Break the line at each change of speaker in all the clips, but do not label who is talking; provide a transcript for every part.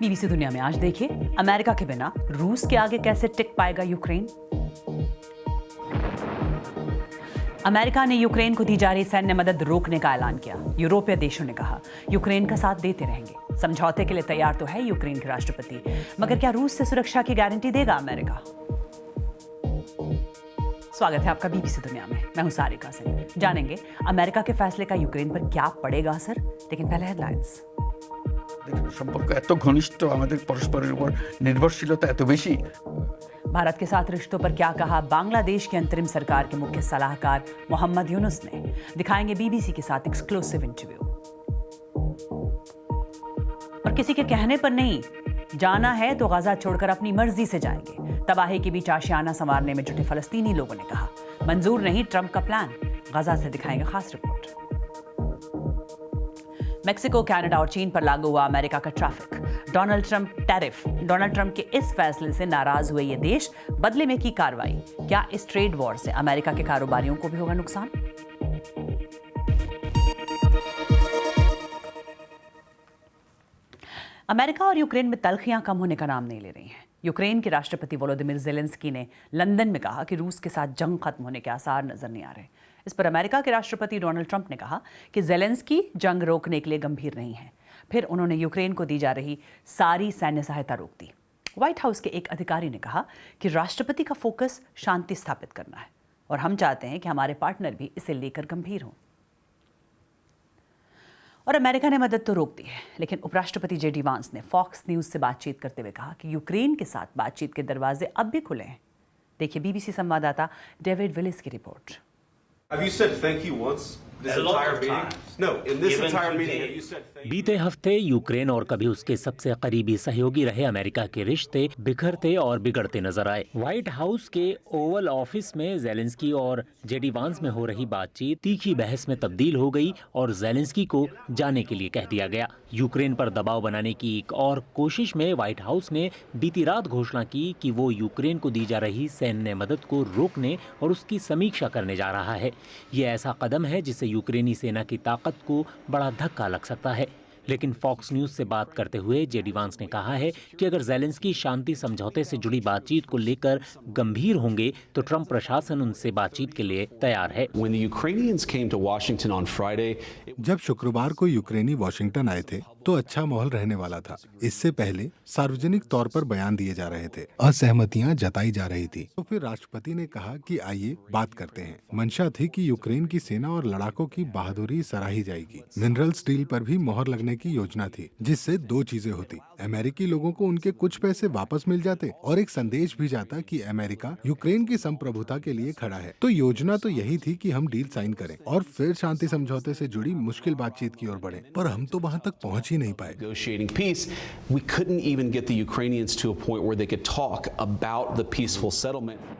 BBC दुनिया में आज देखिए, अमेरिका के बिना रूस के आगे कैसे टिक पाएगा यूक्रेन। अमेरिका ने यूक्रेन को दी जा रही सैन्य मदद रोकने का ऐलान किया। यूरोपीय देशों ने कहा यूक्रेन का साथ देते रहेंगे। समझौते के लिए तैयार तो है यूक्रेन के राष्ट्रपति, मगर क्या रूस से सुरक्षा की गारंटी देगा अमेरिका? स्वागत है आपका बीबीसी दुनिया में। मैं हूं सारिका सिंह। जानेंगे अमेरिका के फैसले का यूक्रेन पर क्या पड़ेगा असर, लेकिन पहले हेडलाइंस।
সম্পর্ক এত ঘনিষ্ঠ, আমাদের পরস্পরের উপর নির্ভরশীলতা এত বেশি।
भारत के साथ रिश्तों पर क्या कहा बांग्लादेश की अंतरिम सरकार के मुख्य सलाहकार मोहम्मद यूनुस ने। दिखाएंगे बीबीसी के साथ एक्सक्लूसिव इंटरव्यू। और किसी के कहने पर नहीं, जाना है तो गाजा छोड़कर अपनी मर्जी से जाएंगे। तबाही के बीच आशियाना संवारने में जुटे फलस्तीनी लोगों ने कहा मंजूर नहीं ट्रंप का प्लान। गाजा से दिखाएंगे खास रिपोर्ट। मेक्सिको, कनाडा और चीन पर लागू हुआ अमेरिका का ट्रैफिक। डोनाल्ड ट्रंप के इस फैसले से नाराज हुए ये देश, बदले में की कार्रवाई। क्या इस ट्रेड वॉर से अमेरिका के कारोबारियों को भी होगा नुकसान? अमेरिका और यूक्रेन में तल्खियां कम होने का नाम नहीं ले रही हैं। यूक्रेन के राष्ट्रपति वोलोदिमिर ज़ेलेंस्की ने लंदन में कहा कि रूस के साथ जंग खत्म होने के आसार नजर नहीं आ रहे। इस पर अमेरिका के राष्ट्रपति डोनाल्ड ट्रंप ने कहा कि ज़ेलेंस्की जंग रोकने के लिए गंभीर नहीं है। फिर उन्होंने यूक्रेन को दी जा रही सारी सैन्य सहायता रोक दी। व्हाइट हाउस के एक अधिकारी ने कहा कि राष्ट्रपति का फोकस शांति स्थापित करना है और हम चाहते हैं कि हमारे पार्टनर भी इसे लेकर गंभीर हों। और अमेरिका ने मदद तो रोक दी है, लेकिन उपराष्ट्रपति जेडी वांस ने फॉक्स न्यूज से बातचीत करते हुए कहा कि यूक्रेन के साथ बातचीत के दरवाजे अब भी खुले हैं। देखिए बीबीसी संवाददाता डेविड विलिस की report.
Have you said thank you once this entire meeting? No, in this entire meeting have you said thank you?
बीते हफ्ते यूक्रेन और कभी उसके सबसे करीबी सहयोगी रहे अमेरिका के रिश्ते बिखरते और बिगड़ते नजर आए। व्हाइट हाउस के ओवल ऑफिस में ज़ेलेंस्की और जेडी वांस में हो रही बातचीत तीखी बहस में तब्दील हो गई और ज़ेलेंस्की को जाने के लिए कह दिया गया। यूक्रेन पर दबाव बनाने की एक और कोशिश में व्हाइट हाउस ने बीती रात घोषणा की कि वो यूक्रेन को दी जा रही सैन्य मदद को रोकने और उसकी समीक्षा करने जा रहा है। ये ऐसा कदम है जिससे यूक्रेनी सेना की ताकत को बड़ा धक्का लग सकता है। लेकिन फॉक्स न्यूज से बात करते हुए जेडी वांस ने कहा है कि अगर ज़ेलेंस्की शांति समझौते से जुड़ी बातचीत को लेकर गंभीर होंगे तो ट्रंप प्रशासन उनसे बातचीत के लिए तैयार है।
जब शुक्रवार को यूक्रेनी वाशिंगटन आए थे तो अच्छा माहौल रहने वाला था। इससे पहले सार्वजनिक तौर पर बयान दिए जा रहे थे, असहमतियां जताई जा रही थी। तो फिर राष्ट्रपति ने कहा कि आइए बात करते हैं। मंशा थी कि यूक्रेन की सेना और लड़ाकों की बहादुरी सराही जाएगी। मिनरल्स डील पर भी मोहर लगने की योजना थी, जिससे दो चीजें होती। अमेरिकी लोगों को उनके कुछ पैसे वापस मिल जाते और एक संदेश भी जाता कि अमेरिका यूक्रेन की संप्रभुता के लिए खड़ा है। तो योजना तो यही थी कि हम डील साइन करें और फिर शांति समझौते से जुड़ी मुश्किल बातचीत की ओर बढ़े, पर हम तो वहां तक पहुंच ही नहीं पाए।
Negotiating peace, we couldn't even get the Ukrainians to a point where they could talk about the peaceful settlement.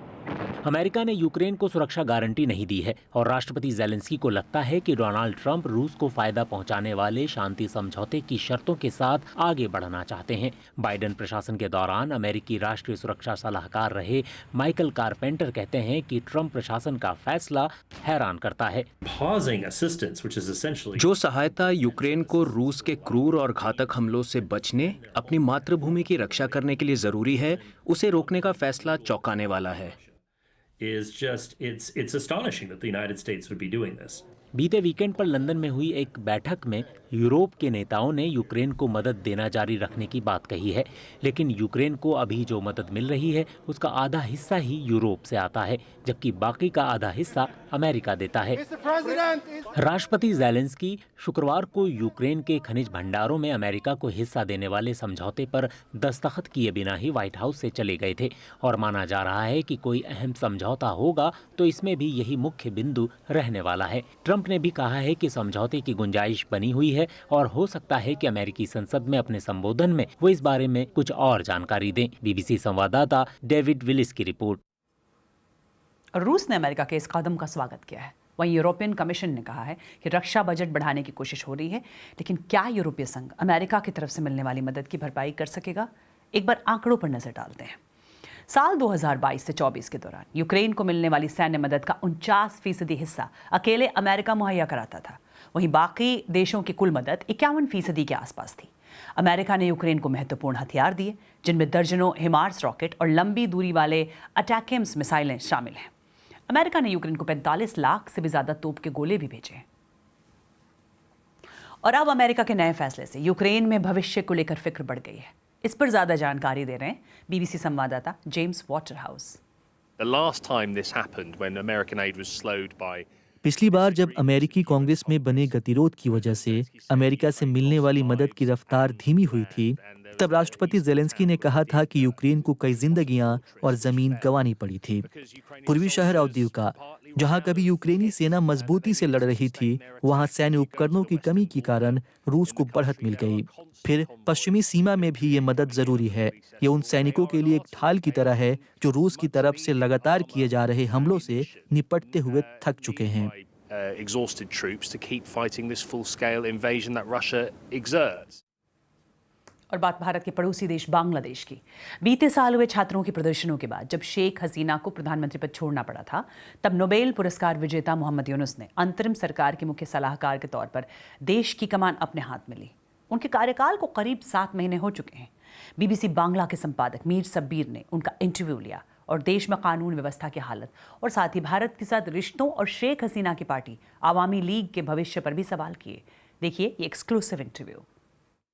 America ने यूक्रेन को सुरक्षा गारंटी नहीं दी है और राष्ट्रपति ज़ेलेंस्की को लगता है कि डोनाल्ड ट्रंप रूस को फायदा पहुंचाने वाले शांति समझौते की शर्तों के साथ आगे बढ़ना चाहते हैं। बाइडेन प्रशासन के दौरान अमेरिकी राष्ट्रीय सुरक्षा सलाहकार रहे माइकल कारपेंटर कहते हैं कि ट्रंप प्रशासन का फैसला हैरान करता है।
जो सहायता यूक्रेन को रूस के क्रूर और घातक हमलों से बचने, अपनी मातृभूमि की रक्षा करने के लिए जरूरी है, उसे रोकने का फैसला चौंकाने वाला है।
It's astonishing that the United States would be doing this.
बीते वीकेंड पर लंदन में हुई एक बैठक में यूरोप के नेताओं ने यूक्रेन को मदद देना जारी रखने की बात कही है, लेकिन यूक्रेन को अभी जो मदद मिल रही है उसका आधा हिस्सा ही यूरोप से आता है, जबकि बाकी का आधा हिस्सा अमेरिका देता है। राष्ट्रपति ज़ेलेंस्की शुक्रवार को यूक्रेन के खनिज भंडारों में अमेरिका को हिस्सा देने वाले समझौते पर दस्तखत किए बिना ही व्हाइट हाउस से चले गए थे और माना जा रहा है कि कोई अहम समझौता होगा तो इसमें भी यही मुख्य बिंदु रहने वाला है। ट्रंप ने भी कहा है कि समझौते की गुंजाइश बनी हुई है और हो सकता है कि अमेरिकी संसद में अपने संबोधन में वो इस बारे में कुछ और जानकारी दें। बीबीसी संवाददाता डेविड विलिस की रिपोर्ट।
रूस ने अमेरिका के इस कदम का स्वागत किया है। वहीं यूरोपियन कमीशन ने कहा है कि रक्षा बजट बढ़ाने की कोशिश हो रही है, लेकिन क्या यूरोपीय संघ अमेरिका की तरफ से मिलने वाली मदद की भरपाई कर सकेगा? एक बार आंकड़ों पर नजर डालते हैं। साल 2022 से 24 के दौरान यूक्रेन को मिलने वाली सैन्य मदद का 49% हिस्सा अकेले अमेरिका मुहैया कराता था। वहीं बाकी देशों की कुल मदद 51% के आसपास थी। अमेरिका ने यूक्रेन को महत्वपूर्ण हथियार दिए, जिनमें दर्जनों हिमार्स रॉकेट और लंबी दूरी वाले अटैकम्स मिसाइलें शामिल हैं। अमेरिका ने यूक्रेन को 45 लाख से भी ज्यादा तोप के गोले भी भेजे हैं। और अब अमेरिका के नए फैसले से यूक्रेन में भविष्य को लेकर फिक्र बढ़ गई है। इस पर ज्यादा जानकारी दे रहे हैं बीबीसी संवाददाता James Waterhouse.
The last time this happened, when American aid was slowed by
पिछली बार जब अमेरिकी कांग्रेस में बने गतिरोध की वजह से अमेरिका से मिलने वाली मदद की रफ्तार धीमी हुई थी, तब राष्ट्रपति जेलेंस्की ने कहा था कि यूक्रेन को कई जिंदगियां और जमीन गंवानी पड़ी थी। पूर्वी शहर अवदीवका, जहां कभी यूक्रेनी सेना मजबूती से लड़ रही थी, वहां सैन्य उपकरणों की कमी के कारण रूस को बढ़त मिल गई। फिर पश्चिमी सीमा में भी ये मदद जरूरी है। ये उन सैनिकों के लिए एक ढाल की तरह है जो रूस की तरफ से लगातार किए जा रहे हमलों से निपटते हुए थक चुके हैं।
exhausted troops to keep fighting this full-scale invasion that Russia exerts.
और बात भारत के पड़ोसी देश बांग्लादेश की। बीते साल हुए छात्रों के प्रदर्शनों के बाद जब शेख हसीना को प्रधानमंत्री पद छोड़ना पड़ा था, तब नोबेल पुरस्कार विजेता मोहम्मद यूनुस ने अंतरिम सरकार के मुख्य सलाहकार के तौर पर देश की कमान अपने हाथ में ली। उनके कार्यकाल को करीब 7 महीने हो चुके हैं। बीबीसी बांग्ला के संपादक मीर सब्बीर ने उनका इंटरव्यू लिया और देश में कानून व्यवस्था की हालत और साथ ही भारत के साथ रिश्तों और शेख हसीना की पार्टी आवामी लीग के भविष्य पर भी सवाल किए। देखिए ये एक्सक्लूसिव इंटरव्यू।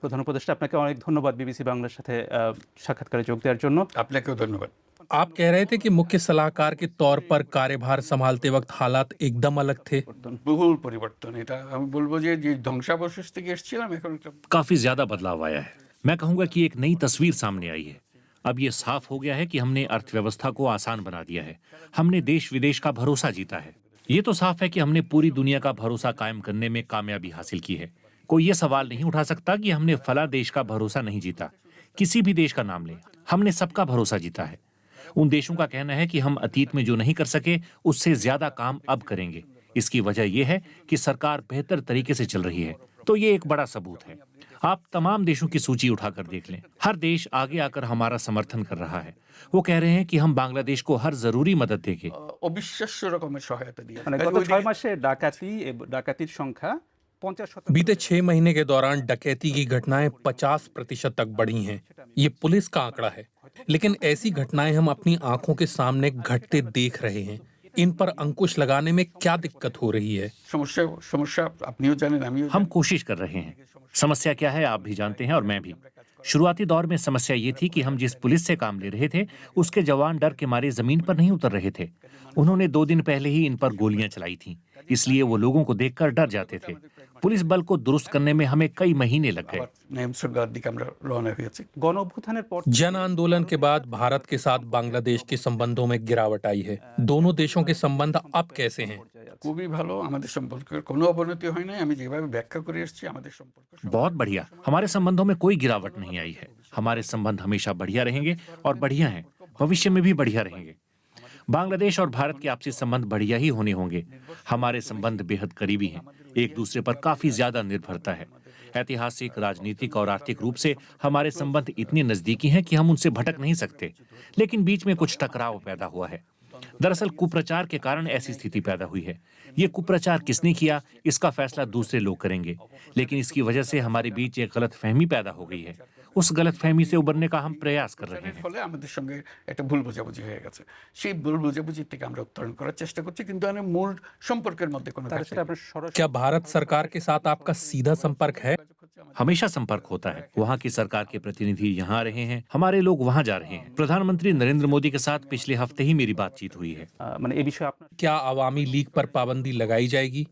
প্রধান উপদেষ্টা, আপনাকে অনেক ধন্যবাদ বিবিসি বাংলার সাথে সাক্ষাৎকারে যোগ দেওয়ার জন্য।
আপনাকেও ধন্যবাদ।
आप कह रहे थे कि मुख्य सलाहकार के तौर पर कार्यभार संभालते वक्त हालात एकदम अलग थे।
বহুল পরিবর্তন। এটা আমি বলবো যে ধ্বংসাবশেষ থেকে এসেছিলাম, এখন
काफी ज्यादा बदलाव आया है। मैं कहूंगा कि एक नई तस्वीर सामने आई है। अब ये साफ हो गया है कि हमने अर्थव्यवस्था को आसान बना दिया है। हमने देश विदेश का भरोसा जीता है। ये तो साफ है कि हमने पूरी दुनिया का भरोसा कायम करने में कामयाबी हासिल की है। कोई ये सवाल नहीं उठा सकता कि हमने फला देश का भरोसा नहीं जीता। किसी भी देश का नाम ले, हमने सबका भरोसा जीता है। उन देशों का कहना है कि हम अतीत में जो नहीं कर सके उससे ज्यादा काम अब करेंगे। इसकी वजह यह है कि सरकार बेहतर तरीके से चल रही है। तो ये एक बड़ा सबूत है। आप तमाम देशों की सूची उठाकर देख लें, हर देश आगे आकर हमारा समर्थन कर रहा है। वो कह रहे हैं कि हम बांग्लादेश को हर जरूरी मदद देंगे।
অবিশ্বাস্য রকমের সহায়তা দিয়ে।
মানে গত 6 মাসে ডাকাতির সংখ্যা 50%
बीते 6 महीने के दौरान डकैती की घटनाएं 50% तक बढ़ी हैं। ये पुलिस का आंकड़ा है, लेकिन ऐसी घटनाएं हम अपनी आंखों के सामने घटते देख रहे हैं। इन पर अंकुश लगाने में क्या दिक्कत हो रही है?
समस्या আপনিও জানেন, আমিও
हम कोशिश कर रहे हैं। समस्या क्या है आप भी जानते हैं और मैं भी। शुरुआती दौर में समस्या ये थी कि हम जिस पुलिस से काम ले रहे थे उसके जवान डर के मारे जमीन पर नहीं उतर रहे थे। उन्होंने 2 दिन पहले ही इन पर गोलियां चलाई थीं, इसलिए वो लोगों को देखकर डर जाते थे। पुलिस बल को दुरुस्त करने में हमें कई महीने लग गए।
গণ অভ্যুত্থানের পর
जन आंदोलन के बाद भारत के साथ बांग्लादेश के संबंधों में गिरावट आई है। दोनों देशों के संबंध अब कैसे हैं?
খুবই ভালো। আমাদের সম্পর্কের কোনো অবনতি হয় নাই। আমি যেভাবে ব্যাখ্যা করে এসেছি আমাদের সম্পর্ক
बहुत बढ़िया। हमारे संबंधों में कोई गिरावट नहीं आई है। हमारे संबंध हमेशा बढ़िया रहेंगे और बढ़िया हैं, भविष्य में भी बढ़िया रहेंगे। बांग्लादेश और भारत के आपसी संबंध बढ़िया ही होने होंगे। हमारे संबंध बेहद करीबी हैं, एक दूसरे पर काफी ज्यादा निर्भरता है। ऐतिहासिक, राजनीतिक और आर्थिक रूप से हमारे संबंध इतने नजदीकी हैं कि हम उनसे भटक नहीं सकते, लेकिन बीच में कुछ टकराव पैदा हुआ है। दरअसल कुप्रचार के कारण ऐसी स्थिति पैदा हुई है। ये कुप्रचार किसने किया इसका फैसला दूसरे लोग करेंगे, लेकिन इसकी वजह से हमारे बीच एक गलतफहमी पैदा हो गई है। उस गलतफहमी से उबरने का हम प्रयास कर रहे हैं।
ফলে আমাদের সঙ্গে একটা ভুল বোঝাবুঝি হয়ে গেছে। সেই ভুল বোঝাবুঝি থেকে আমরা উত্তরণ করার চেষ্টা করছি, কিন্তু আমরা মূল সম্পর্কের মধ্যে কোনো
क्या भारत सरकार के साथ आपका सीधा संपर्क है?
हमेशा संपर्क होता है। वहाँ की सरकार के प्रतिनिधि यहाँ आ रहे हैं, हमारे लोग वहाँ जा रहे हैं। प्रधानमंत्री नरेंद्र मोदी के साथ पिछले हफ्ते ही मेरी बातचीत हुई है।
মানে এই বিষয়ে আপনার
क्या आवामी लीग पर पाबंदी लगाई जाएगी?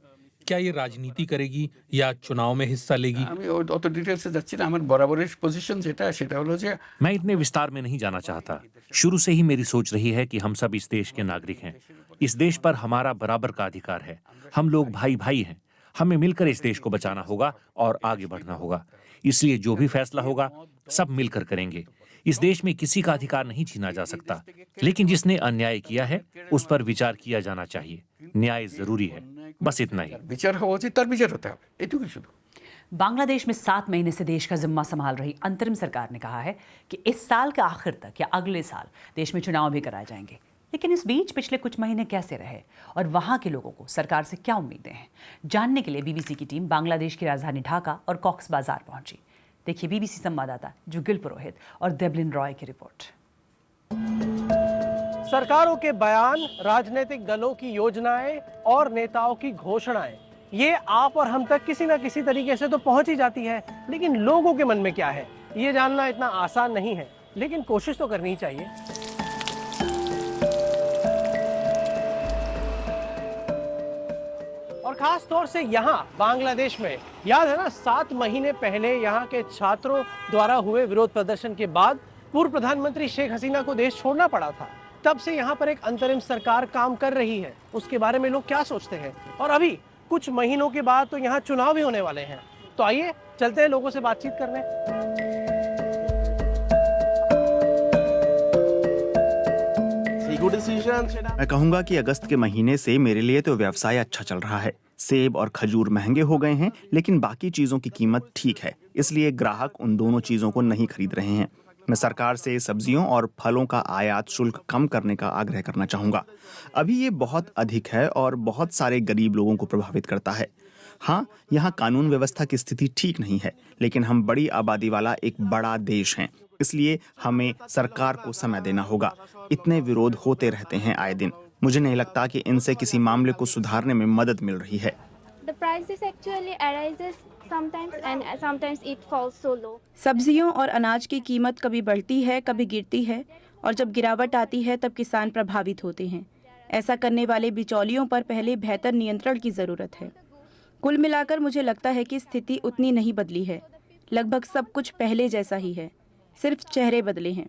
क्या ये राजनीति करेगी या चुनाव में हिस्सा लेगी?
আমি অত ডিটেলসে যাচ্ছি না। আমার বরাবরের পজিশন সেটা হলো যে
मैं इतने विस्तार में नहीं जाना चाहता। शुरू से ही मेरी सोच रही है कि हम सब इस देश के नागरिक हैं। इस देश पर हमारा बराबर का अधिकार है। हम लोग भाई भाई हैं। हमें मिलकर इस देश को बचाना होगा और आगे बढ़ना होगा। इसलिए जो भी फैसला होगा सब मिलकर करेंगे। इस देश में किसी का अधिकार नहीं छीना जा सकता, लेकिन जिसने अन्याय किया है उस पर विचार किया जाना चाहिए। न्याय जरूरी है, बस इतना ही।
বিচার হওয়া উচিত, তার বিচার হতে হবে, এটুকুই শুধু।
बांग्लादेश में 7 महीने से देश का जिम्मा संभाल रही अंतरिम सरकार ने कहा है कि इस साल के आखिर तक या अगले साल देश में चुनाव भी कराए जाएंगे। लेकिन इस बीच पिछले कुछ महीने कैसे रहे और वहां के लोगों को सरकार से क्या उम्मीदें हैं, जानने के लिए बीबीसी की टीम बांग्लादेश की राजधानी ढाका और कॉक्स बाजार पहुंची। देखिए बीबीसी संवाददाता जुगिल पुरोहित और देबलिन रॉय की रिपोर्ट।
सरकारों के बयान, राजनीतिक दलों की योजनाएं और नेताओं की घोषणाएं, ये आप और हम तक किसी न किसी तरीके से तो पहुंच ही जाती है, लेकिन लोगों के मन में क्या है ये जानना इतना आसान नहीं है, लेकिन कोशिश तो करनी चाहिए। और खास तौर से यहाँ बांग्लादेश में, याद है ना 7 महीने पहले यहाँ के छात्रों द्वारा हुए विरोध प्रदर्शन के बाद पूर्व प्रधानमंत्री शेख हसीना को देश छोड़ना पड़ा था। तब से यहाँ पर एक अंतरिम सरकार काम कर रही है, उसके बारे में लोग क्या सोचते हैं। और अभी कुछ महीनों के बाद तो यहाँ चुनाव भी होने वाले हैं, तो आइए चलते हैं लोगों से बातचीत करने।
मैं कहूंगा कि अगस्त के महीने से मेरे लिए तो व्यवसाय अच्छा चल रहा है। सेब और खजूर महंगे हो गए हैं, लेकिन बाकी चीजों की कीमत ठीक है, इसलिए ग्राहक उन दोनों चीजों को नहीं खरीद रहे हैं। मैं सरकार से सब्जियों और फलों का आयात शुल्क कम करने का आग्रह करना चाहूंगा। अभी ये बहुत अधिक है और बहुत सारे गरीब लोगों को प्रभावित करता है। हाँ, यहाँ कानून व्यवस्था की स्थिति ठीक नहीं है, लेकिन हम बड़ी आबादी वाला एक बड़ा देश हैं, इसलिए हमें सरकार को समय देना होगा। इतने विरोध होते रहते हैं आए दिन। मुझे नहीं लगता कि इनसे किसी मामले को सुधारने में मदद मिल रही है।
सब्जियों और अनाज की कीमत कभी बढ़ती है, कभी गिरती है, और जब गिरावट आती है तब किसान प्रभावित होते हैं। ऐसा करने वाले बिचौलियों पर पहले बेहतर नियंत्रण की ज़रूरत है। कुल मिलाकर मुझे लगता है कि स्थिति उतनी नहीं बदली है। लगभग सब कुछ पहले जैसा ही है, सिर्फ चेहरे बदले हैं,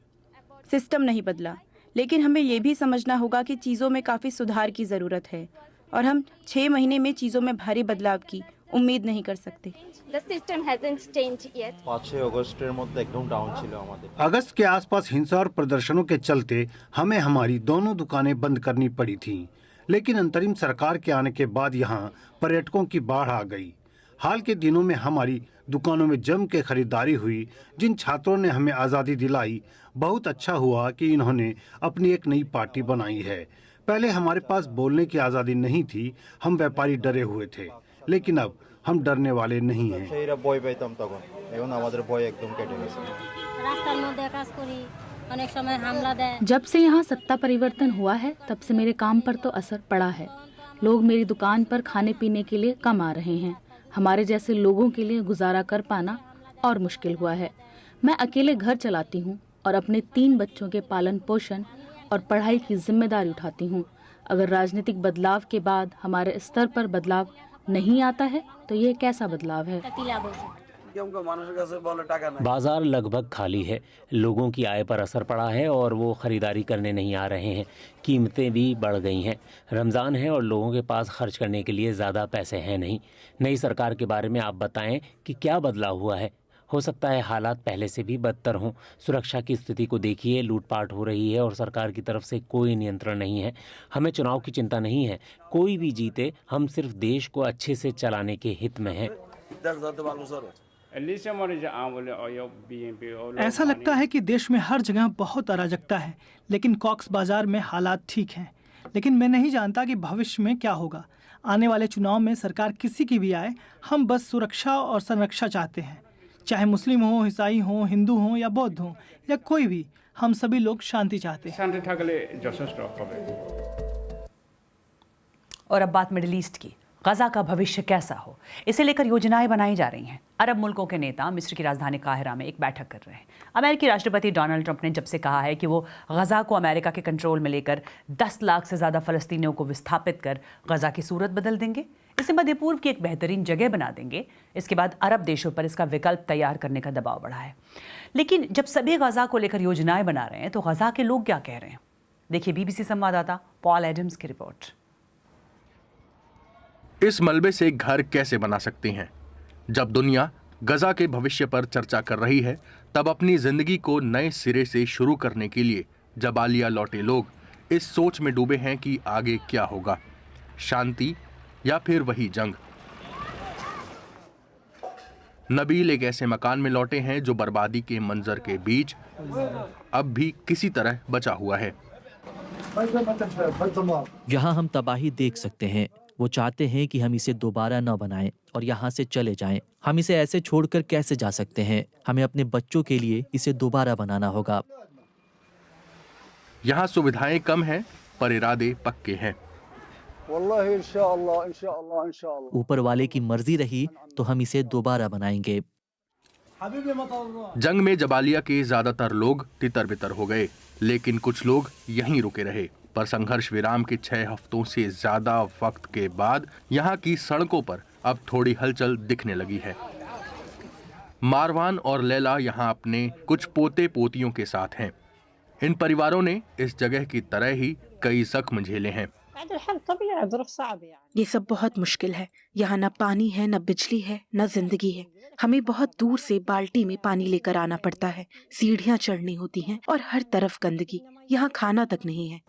सिस्टम नहीं बदला। लेकिन हमें ये भी समझना होगा कि चीज़ों में काफ़ी सुधार की ज़रूरत है, और हम 6 महीने में चीज़ों में भारी बदलाव की उम्मीद नहीं कर सकते।
अगस्त के आसपास हिंसा और प्रदर्शनों के चलते हमें हमारी दोनों दुकानें बंद करनी पड़ी थीं, लेकिन अंतरिम सरकार के आने के बाद यहाँ पर्यटकों की बाढ़ आ गई। हाल के दिनों में हमारी दुकानों में जम के खरीदारी हुई। जिन छात्रों ने हमें आज़ादी दिलाई, बहुत अच्छा हुआ कि इन्होंने अपनी एक नई पार्टी बनाई है। पहले हमारे पास बोलने की आज़ादी नहीं थी, हम व्यापारी डरे हुए थे, लेकिन अब हम डरने वाले नहीं हैं।
जब से यहाँ सत्ता परिवर्तन हुआ है, तब से मेरे काम पर तो असर पड़ा है। लोग मेरी दुकान पर खाने पीने के लिए कम आ रहे हैं। हमारे जैसे लोगों के लिए गुजारा कर पाना और मुश्किल हुआ है। मैं अकेले घर चलाती हूँ और अपने 3 बच्चों के पालन पोषण और पढ़ाई की जिम्मेदारी उठाती हूँ। अगर राजनीतिक बदलाव के बाद हमारे स्तर पर बदलाव नहीं आता है तो ये कैसा बदलाव है?
बाजार लगभग खाली है, लोगों की आय पर असर पड़ा है और वो खरीदारी करने नहीं आ रहे हैं। कीमतें भी बढ़ गई हैं। रमज़ान है और लोगों के पास खर्च करने के लिए ज़्यादा पैसे हैं नहीं। नई सरकार के बारे में आप बताएं कि क्या बदलाव हुआ है। हो सकता है हालात पहले से भी बदतर हों। सुरक्षा की स्थिति को देखिए, लूटपाट हो रही है और सरकार की तरफ से कोई नियंत्रण नहीं है। हमें चुनाव की चिंता नहीं है, कोई भी जीते, हम सिर्फ देश को अच्छे से चलाने के हित में हैं।
ऐसा लगता है कि देश में हर जगह बहुत अराजकता है, लेकिन कॉक्स बाजार में हालात ठीक हैं। लेकिन मैं नहीं जानता कि भविष्य में क्या होगा। आने वाले चुनाव में सरकार किसी की भी आए, हम बस सुरक्षा और संरक्षा चाहते हैं। चाहे मुस्लिम हो, ईसाई हो, हिंदू हो या बौद्ध हो या कोई भी, हम सभी लोग शांति चाहते हैं।
और अब बात मिडिल ईस्ट की। गजा का भविष्य कैसा हो, इसे लेकर योजनाएं बनाई जा रही हैं। अरब मुल्कों के नेता मिस्र की राजधानी काहिरा में एक बैठक कर रहे हैं। अमेरिकी राष्ट्रपति डोनाल्ड ट्रंप ने जब से कहा है कि वो गजा को अमेरिका के कंट्रोल में लेकर 10 लाख से ज़्यादा फ़लस्तीनियों को विस्थापित कर गजा की सूरत बदल देंगे, इसे मध्य पूर्व की एक बेहतरीन जगह बना देंगे। इसके बाद अरब देशों पर इसका विकल्प तैयार करने का दबाव बढ़ा है। लेकिन जब सभी गजा को लेकर योजनाएं बना रहे हैं तो गजा के लोग क्या कह रहे हैं, देखिए बीबीसी संवाददाता पॉल एडम्स की रिपोर्ट।
इस मलबे से घर कैसे बना सकते हैं? जब दुनिया गजा के भविष्य पर चर्चा कर रही है, तब अपनी जिंदगी को नए सिरे से शुरू करने के लिए जबालिया लौटे लोग इस सोच में डूबे हैं कि आगे क्या होगा, शांति या फिर वही जंग। नबील एक ऐसे मकान में लौटे हैं जो बर्बादी के मंजर के बीच अब भी किसी तरह बचा हुआ है।
यहाँ हम तबाही देख सकते हैं। वो चाहते हैं कि हम इसे दोबारा न बनाएं और यहाँ से चले जाएं। हम इसे ऐसे छोड़कर कैसे जा सकते हैं? हमें अपने बच्चों के लिए इसे दोबारा बनाना होगा।
यहाँ सुविधाएं कम हैं, पर इरादे पक्के हैं।
ऊपर वाले की मर्जी रही तो हम इसे दोबारा बनाएंगे।
जंग में जबालिया के ज्यादातर लोग तितर बितर हो गए, लेकिन कुछ लोग यहीं रुके रहे। पर संघर्ष विराम के 6 हफ्तों से ज्यादा वक्त के बाद यहाँ की सड़कों पर अब थोड़ी हलचल दिखने लगी है। मारवान और लैला यहाँ अपने कुछ पोते पोतियों के साथ हैं। इन परिवारों ने इस जगह की तरह ही कई जख्म झेले हैं।
ये सब बहुत मुश्किल है। यहाँ न पानी है, न बिजली है, न जिंदगी है। हमें बहुत दूर से बाल्टी में पानी लेकर आना पड़ता है। सीढ़ियाँ चढ़नी होती हैं और हर तरफ गंदगी। यहाँ खाना तक नहीं है।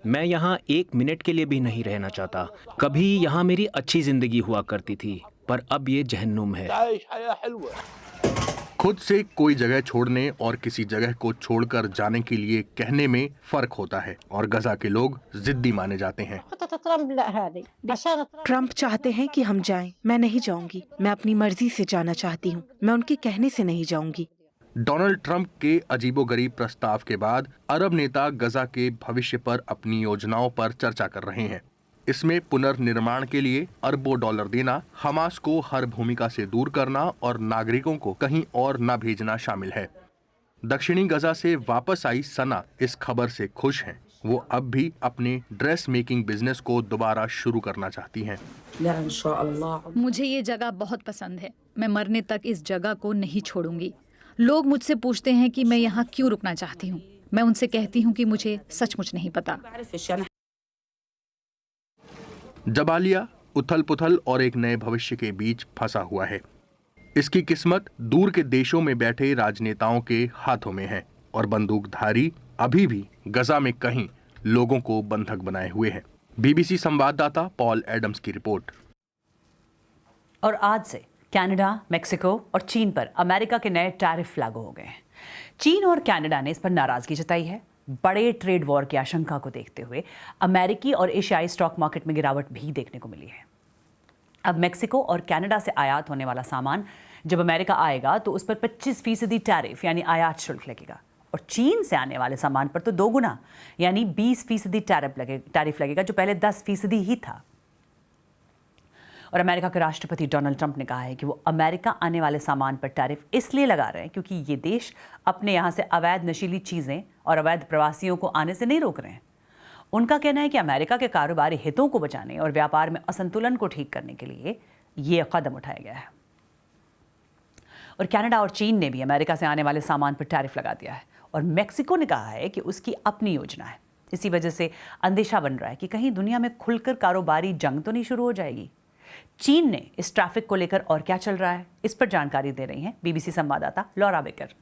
मैं यहाँ 1 मिनट के लिए भी नहीं रहना चाहता। कभी यहाँ मेरी अच्छी जिंदगी हुआ करती थी, पर अब ये जहन्नुम है।
खुद से कोई जगह छोड़ने और किसी जगह को छोड़कर जाने के लिए कहने में फर्क होता है, और गजा के लोग जिद्दी माने जाते हैं।
ट्रम्प चाहते हैं कि हम जाएं। मैं नहीं जाऊंगी। मैं अपनी मर्जी से जाना चाहती हूँ। मैं उनके कहने से नहीं जाऊंगी।
डोनाल्ड ट्रंप के अजीबोगरीब प्रस्ताव के बाद अरब नेता गजा के भविष्य पर अपनी योजनाओं पर चर्चा कर रहे हैं। इसमें पुनर्निर्माण के लिए अरबों डॉलर देना, हमास को हर भूमिका से दूर करना और नागरिकों को कहीं और न भेजना शामिल है। दक्षिणी गजा से वापस आई सना इस खबर से खुश हैं। वो अब भी अपने ड्रेस मेकिंग बिजनेस को दोबारा शुरू करना चाहती हैं।
मुझे ये जगह बहुत पसंद है। मैं मरने तक इस जगह को नहीं छोड़ूंगी। लोग मुझसे पूछते हैं कि मैं यहाँ क्यों रुकना चाहती हूँ। मैं उनसे कहती हूँ कि मुझे सचमुच नहीं पता।
जबालिया उथल पुथल और एक नए भविष्य के बीच फंसा हुआ है। इसकी किस्मत दूर के देशों में बैठे राजनेताओं के हाथों में है, और बंदूकधारी अभी भी गजा में कहीं लोगों को बंधक बनाए हुए हैं। बीबीसी संवाददाता पॉल एडम्स की रिपोर्ट।
और आज से कनाडा, मेक्सिको और चीन पर अमेरिका के नए टैरिफ लागू हो गए हैं। चीन और कनाडा ने इस पर नाराजगी जताई है। बड़े ट्रेड वॉर की आशंका को देखते हुए अमेरिकी और एशियाई स्टॉक मार्केट में गिरावट भी देखने को मिली है। अब मेक्सिको और कनाडा से आयात होने वाला सामान जब अमेरिका आएगा तो उस पर 25% टैरिफ यानी आयात शुल्क लगेगा, और चीन से आने वाले सामान पर तो 2 गुना यानी 20% टैरिफ लगेगा, जो पहले 10% ही था। और अमेरिका के राष्ट्रपति डोनाल्ड ट्रंप ने कहा है कि वो अमेरिका आने वाले सामान पर टैरिफ इसलिए लगा रहे हैं क्योंकि ये देश अपने यहाँ से अवैध नशीली चीज़ें और अवैध प्रवासियों को आने से नहीं रोक रहे हैं। उनका कहना है कि अमेरिका के कारोबारी हितों को बचाने और व्यापार में असंतुलन को ठीक करने के लिए ये कदम उठाया गया है। और कनाडा और चीन ने भी अमेरिका से आने वाले सामान पर टैरिफ लगा दिया है, और मेक्सिको ने कहा है कि उसकी अपनी योजना है। इसी वजह से अंदेशा बन रहा है कि कहीं दुनिया में खुलकर कारोबारी जंग तो नहीं शुरू हो जाएगी। चीन ने इस ट्रैफिक को लेकर और क्या चल रहा है, इस पर जानकारी दे रही हैं बीबीसी संवाददाता लॉरा बेकर।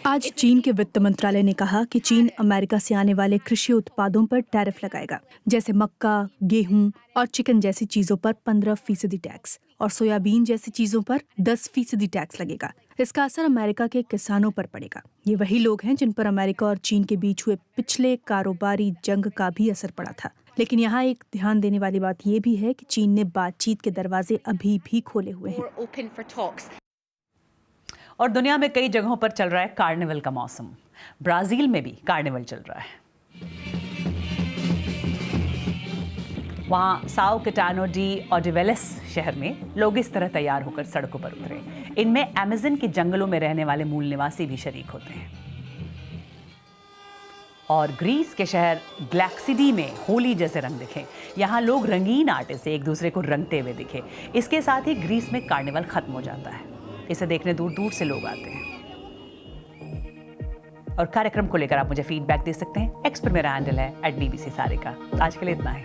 आज चीन के वित्त मंत्रालय ने कहा कि चीन अमेरिका से आने वाले कृषि उत्पादों पर टैरिफ लगाएगा, जैसे मक्का, गेहूं और चिकन जैसी चीजों पर 15% टैक्स और सोयाबीन जैसी चीजों पर 10% टैक्स लगेगा। इसका असर अमेरिका के किसानों पर पड़ेगा। ये वही लोग हैं जिन पर अमेरिका और चीन के बीच हुए पिछले कारोबारी जंग का भी असर पड़ा था। लेकिन यहाँ एक ध्यान देने वाली बात ये भी है कि चीन ने बातचीत के दरवाजे अभी भी खोले हुए हैं।
और दुनिया में कई जगहों पर चल रहा है कार्निवल का मौसम। ब्राजील में भी कार्निवल चल रहा है। वहाँ साओ कैटानो डी ओडिवेलेस शहर में लोग इस तरह तैयार होकर सड़कों पर उतरे। इनमें अमेज़न के जंगलों में रहने वाले मूल निवासी भी शरीक होते हैं। और ग्रीस के शहर ग्लैक्सिडी में होली जैसे रंग दिखे। यहाँ लोग रंगीन आटे से एक दूसरे को रंगते हुए दिखे। इसके साथ ही ग्रीस में कार्निवल खत्म हो जाता है। इसे देखने दूर दूर से लोग आते हैं। और कार्यक्रम को लेकर आप मुझे फीडबैक दे सकते हैं। एक्स पर मेरा हैंडल है @BBC सारिका। आज के लिए इतना है।